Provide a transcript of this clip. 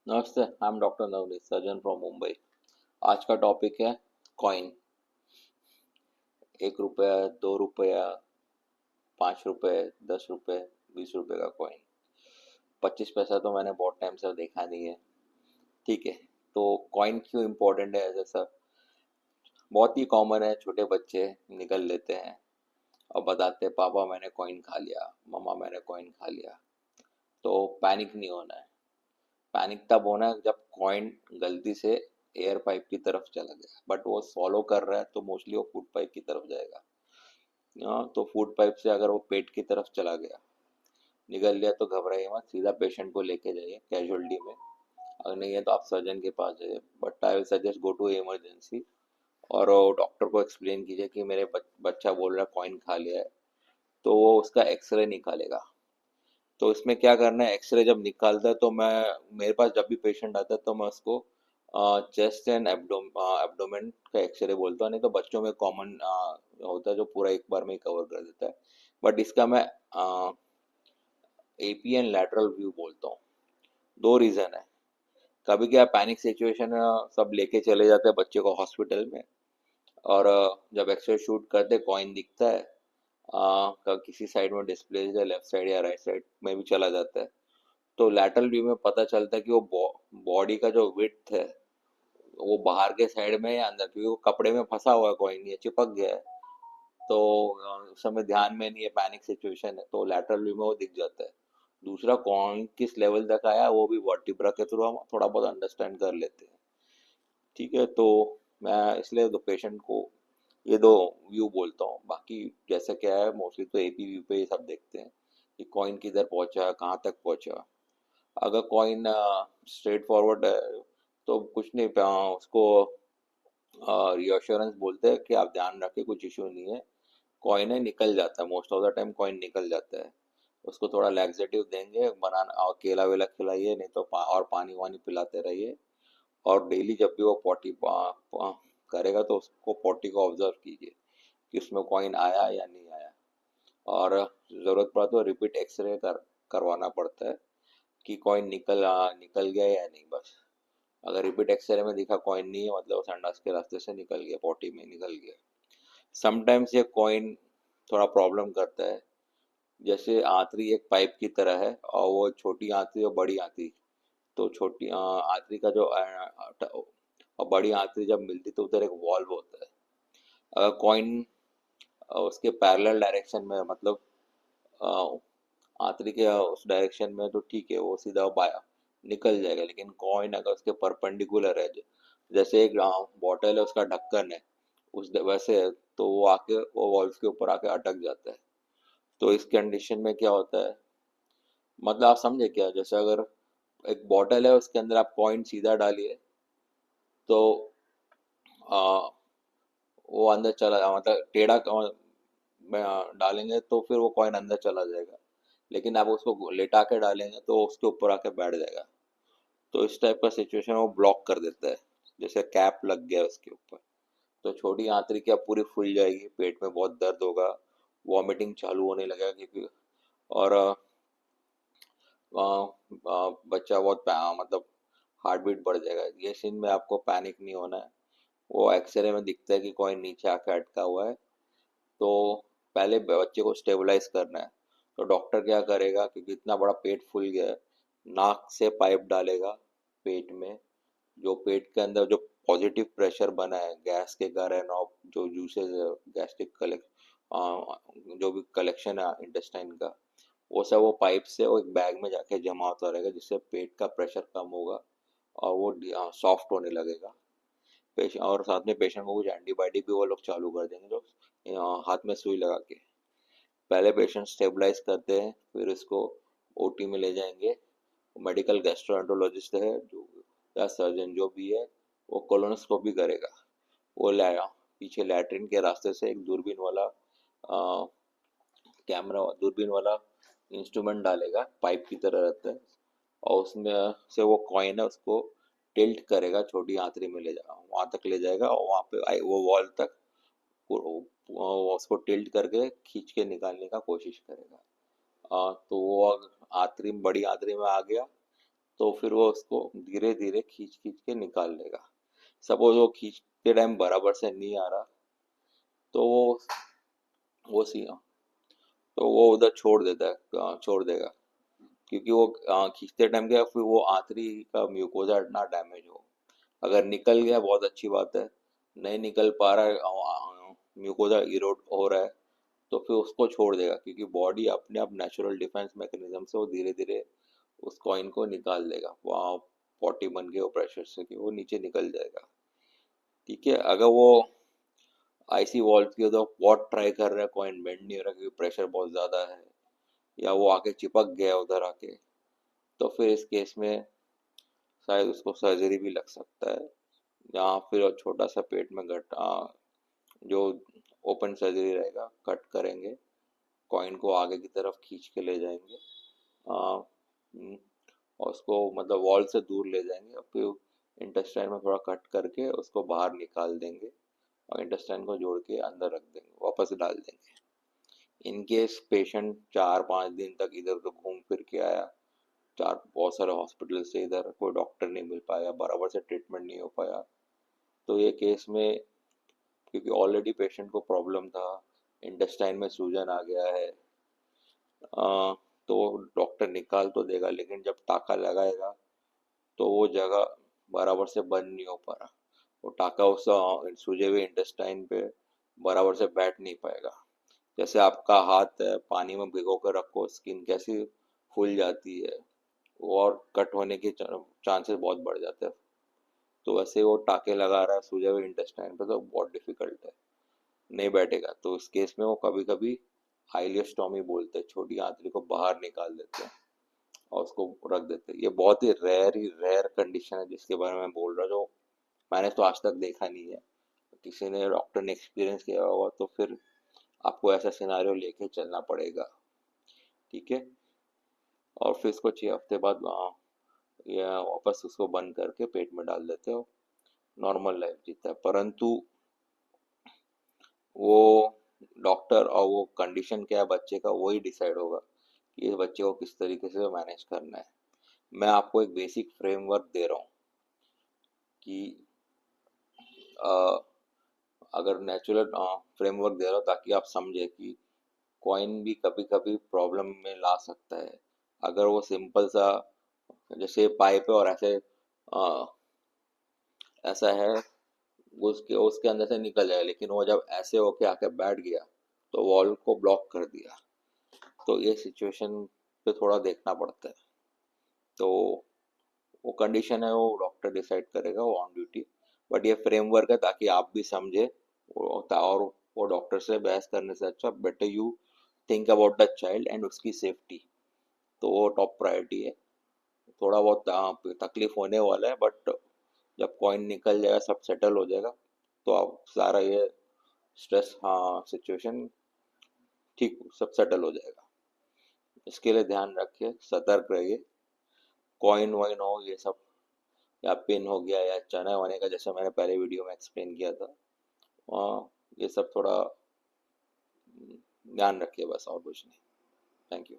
नमस्ते, I am doctor Navneet, surgeon from Mumbai. आज का टॉपिक है कॉइन। 1 रुपया, 2 रुपया, 5 रुपये, 10 रुपये, 20 रुपये का कॉइन। 25 पैसा तो मैंने बहुत टाइम से देखा नहीं है। ठीक है, तो कॉइन क्यों इम्पोर्टेंट है? जैसा बहुत ही कॉमन है, छोटे बच्चे निकल लेते हैं और बताते हैं पापा मैंने कॉइन खा लिया, मम्मा मैंने कॉइन खा लिया। तो पैनिक नहीं होना है। पैनिक तब होना है जब कॉइन गलती से एयर पाइप की तरफ चला गया, बट वो फॉलो कर रहा है तो मोस्टली वो फूड पाइप की तरफ जाएगा। हाँ, तो फूड पाइप से अगर वो पेट की तरफ चला गया, निकल लिया, तो घबराइए मत, सीधा पेशेंट को लेके जाइए कैजुअलिटी में। अगर नहीं है तो आप सर्जन के पास जाइए, but I will suggest go to emergency. और वो डॉक्टर को एक्सप्लेन कीजिए कि मेरे बच्चा बोल रहा है कॉइन खा लिया है, तो वो उसका एक्सरे निकालेगा। तो इसमें क्या करना है, एक्सरे जब निकालता है तो मैं, मेरे पास जब भी पेशेंट आता है तो मैं उसको चेस्ट एंड एब्डोमेन का एक्सरे बोलता हूँ, नहीं तो बच्चों में कॉमन होता है जो पूरा एक बार में ही कवर कर देता है। बट इसका मैं एपी एंड लैटरल व्यू बोलता हूँ। दो रीज़न है। कभी क्या पैनिक सिचुएशन, सब लेके चले जाते हैं बच्चे को हॉस्पिटल में, और जब एक्सरे शूट करते कॉइन दिखता है, किसी साइड में डिस्प्ले है, लेफ्ट साइड या राइट साइड में भी चला जाता है। तो लैटरल व्यू में पता चलता है कि वो बॉडी का जो विड्थ है वो बाहर के साइड में या अंदर, क्योंकि वो कपड़े में फंसा हुआ है, कॉइन ये चिपक गया है। तो उस समय ध्यान में नहीं है, पैनिक सिचुएशन है, तो लैटरल व्यू में वो दिख जाता है। दूसरा, कॉइन किस लेवल तक आया वो भी वर्टिब्रा के थ्रू हम थोड़ा बहुत अंडरस्टैंड कर लेते हैं। ठीक है, तो मैं इसलिए दो पेशेंट को ये दो व्यू बोलता हूँ। बाकी जैसे क्या है, मोस्टली तो एपी व्यू पे ये सब देखते हैं कि कॉइन किधर पहुंचा, कहाँ तक पहुंचा। अगर कॉइन स्ट्रेट फॉरवर्ड है तो कुछ नहीं, उसको रिअश्योरेंस बोलते हैं कि आप ध्यान रखें, कुछ इश्यू नहीं है। कॉइन है, निकल जाता है, most of the time coin निकल जाता है। उसको थोड़ा लैक्सेटिव देंगे, बनाना और केला वेला खिलाइए, नहीं तो और पानी वानी पिलाते रहिए। और डेली जब भी वो पॉटी करेगा तो उसको पॉटी को ऑब्जर्व कीजिए कि उसमें कॉइन आया या नहीं आया। और ज़रूरत पड़ा तो रिपीट एक्सरे करवाना पड़ता है कि कॉइन निकल गया या नहीं, बस। अगर रिपीट एक्सरे में दिखा कॉइन नहीं है, मतलब वो संडास के रास्ते से निकल गया, पॉटी में निकल गया। समटाइम्स ये कॉइन थोड़ा प्रॉब्लम करता है। जैसे आंतरी एक पाइप की तरह है, और वो छोटी आंतरी और बड़ी आंतरी। तो छोटी आंतरी का जो और बड़ी आंतरी जब मिलती तो उधर एक वॉल्व होता है। अगर कॉइन उसके पैरेलल डायरेक्शन में, मतलब आंतरी के उस डायरेक्शन में, तो ठीक है, वो सीधा बाया निकल जाएगा। लेकिन कॉइन अगर उसके परपेंडिकुलर है, जैसे एक बॉटल है उसका ढक्कन है, उस वैसे है, तो वो आके वो वॉल्व के ऊपर आके अटक जाता है। तो इस कंडीशन में क्या होता है, मतलब आप समझे क्या, जैसे अगर एक बॉटल है उसके अंदर आप कॉइन सीधा डालिए तो आ, वो अंदर चला, मतलब टेढ़ा में डालेंगे तो फिर वो कॉइन अंदर चला जाएगा। लेकिन आप उसको लेटा के डालेंगे तो उसके ऊपर आके बैठ जाएगा। तो इस टाइप का सिचुएशन वो ब्लॉक कर देता है, जैसे कैप लग गया उसके ऊपर। तो छोटी आंतरी क्या पूरी फूल जाएगी, पेट में बहुत दर्द होगा, वॉमिटिंग चालू होने लगेगा, क्योंकि और बच्चा बहुत मतलब हार्ट बीट बढ़ जाएगा। ये सीन में आपको पैनिक नहीं होना है। वो एक्सरे में दिखता है कि कोई नीचे आके अटका हुआ है, तो पहले बच्चे को स्टेबलाइज करना है। तो डॉक्टर क्या करेगा, क्योंकि इतना बड़ा पेट फूल गया है, नाक से पाइप डालेगा पेट में। जो पेट के अंदर जो पॉजिटिव प्रेशर बना है गैस के कारण, और जो जूसेस गैस्ट्रिक कलेक्ट जो भी कलेक्शन है इंटेस्टाइन का, वो सब वो पाइप से वो एक बैग में जाके जमा होता रहेगा, जिससे पेट का प्रेशर कम होगा और वो सॉफ्ट होने लगेगा। पेशेंट, और साथ में पेशेंट को कुछ एंटीबायोटिक भी वो लोग चालू कर देंगे, जो हाथ में सुई लगा के। पहले पेशेंट स्टेबलाइज करते हैं, फिर इसको ओटी में ले जाएंगे। मेडिकल गैस्ट्रोएंटरोलॉजिस्ट है जो, या सर्जन जो भी है, वो कोलोनोस्कोपी करेगा। वो पीछे लैट्रिन के रास्ते से एक दूरबीन वाला कैमरा, दूरबीन वाला इंस्ट्रूमेंट डालेगा, पाइप की तरह रहता है। और उसमें से वो कॉइन है उसको टिल्ट करेगा, छोटी आंतरी में ले जा वहाँ तक ले जाएगा, और वहाँ पे वो वॉल तक उसको टिल्ट करके खींच के निकालने का कोशिश करेगा। तो वो आंतरी, बड़ी आंतरी में आ गया, तो फिर वो उसको धीरे धीरे खींच खींच के निकाल लेगा। सपोज वो खींचते टाइम बराबर से नहीं आ रहा, तो वो सी तो वो उधर छोड़ देता है, छोड़ देगा। क्योंकि वो खींचते टाइम क्या, फिर वो आंतरी का म्यूकोजा ना डैमेज हो। अगर निकल गया बहुत अच्छी बात है, नहीं निकल पा रहा है, म्यूकोजा इरोड हो रहा है, तो फिर उसको छोड़ देगा। क्योंकि बॉडी अपने आप नेचुरल डिफेंस मैकेनिज्म से वो धीरे धीरे उस कॉइन को निकाल देगा, वहाँ पॉटी बन के वो प्रेशर से कि वो नीचे निकल जाएगा। ठीक है, अगर वो आईसी वॉल्व की तो बहुत ट्राई कर रहा है, कॉइन बेंड नहीं हो रहा क्योंकि प्रेशर बहुत ज़्यादा है, या वो आके चिपक गया उधर आके, तो फिर इस केस में शायद उसको सर्जरी भी लग सकता है। या फिर छोटा सा पेट में जो ओपन सर्जरी रहेगा, कट करेंगे, कॉइन को आगे की तरफ खींच के ले जाएंगे, और उसको मतलब वॉल से दूर ले जाएंगे, और फिर इंटेस्टाइन में थोड़ा कट करके उसको बाहर निकाल देंगे, और इंटेस्टाइन को जोड़ के अंदर रख देंगे, वापस डाल देंगे। इन केस पेशेंट 4-5 दिन तक इधर उधर घूम फिर के आया, चार बहुत सारे हॉस्पिटल से, इधर कोई डॉक्टर नहीं मिल पाया, बराबर से ट्रीटमेंट नहीं हो पाया, तो ये केस में क्योंकि ऑलरेडी पेशेंट को प्रॉब्लम था, इंटेस्टाइन में सूजन आ गया है, तो डॉक्टर निकाल तो देगा, लेकिन जब टाका लगाएगा तो वो जगह बराबर से बंद नहीं हो पा रहा, वो टाका उस सूजे हुए इंटेस्टाइन पे बराबर से बैठ नहीं पाएगा। जैसे आपका हाथ है, पानी में भिगो कर रखो, स्किन कैसी फूल जाती है, और कट होने के चांसेस बहुत बढ़ जाते हैं। तो वैसे वो टाके लगा रहा है सूजे हुए इंटेस्टाइन पे, तो बहुत डिफिकल्ट है, नहीं बैठेगा। तो इस केस में वो कभी कभी हाइलियोस्टोमी बोलते हैं, छोटी आंतरी को बाहर निकाल देते हैं और उसको रख देते हैं। ये बहुत ही रेयर कंडीशन है जिसके बारे में मैं बोल रहा हूँ, जो मैंने तो आज तक देखा नहीं है। किसी ने डॉक्टर ने एक्सपीरियंस किया होगा तो फिर आपको ऐसा सिनारियो लेके चलना पड़ेगा। ठीक है, और फिर इसको 6 हफ्ते बाद या वापस उसको बंद करके पेट में डाल देते हो, नॉर्मल लाइफ जीता है। परंतु वो डॉक्टर और वो कंडीशन क्या है बच्चे का, वही डिसाइड होगा कि इस बच्चे को किस तरीके से मैनेज करना है। मैं आपको एक बेसिक फ्रेमवर्क दे रहा हूँ कि अ, अगर नेचुरल फ्रेमवर्क दे रहा हूँ ताकि आप समझे कि कॉइन भी कभी कभी प्रॉब्लम में ला सकता है। अगर वो सिंपल सा जैसे पाइप है और ऐसे ऐसा है, उसके उसके अंदर से निकल जाएगा, लेकिन वो जब ऐसे होके आके बैठ गया तो वॉल को ब्लॉक कर दिया, तो ये सिचुएशन पे थोड़ा देखना पड़ता है। तो वो कंडीशन है, वो डॉक्टर डिसाइड करेगा, वो ऑन ड्यूटी। बट ये फ्रेमवर्क है ताकि आप भी समझे, और वो डॉक्टर से बहस करने से अच्छा better you think about the child and उसकी सेफ्टी, तो वो टॉप प्रायोरिटी है। थोड़ा बहुत तकलीफ होने वाला है, बट जब कॉइन निकल जाएगा, सब सेटल हो जाएगा, तो आप सारा ये स्ट्रेस, हाँ, सिचुएशन ठीक, सब सेटल हो जाएगा। इसके लिए ध्यान रखिए, सतर्क रहिए। कॉइन वॉइन हो ये सब, या पिन हो गया या चने वने का, जैसे मैंने पहले वीडियो में एक्सप्लेन किया था, ये सब थोड़ा ध्यान रखिए, बस और कुछ नहीं। Thank you.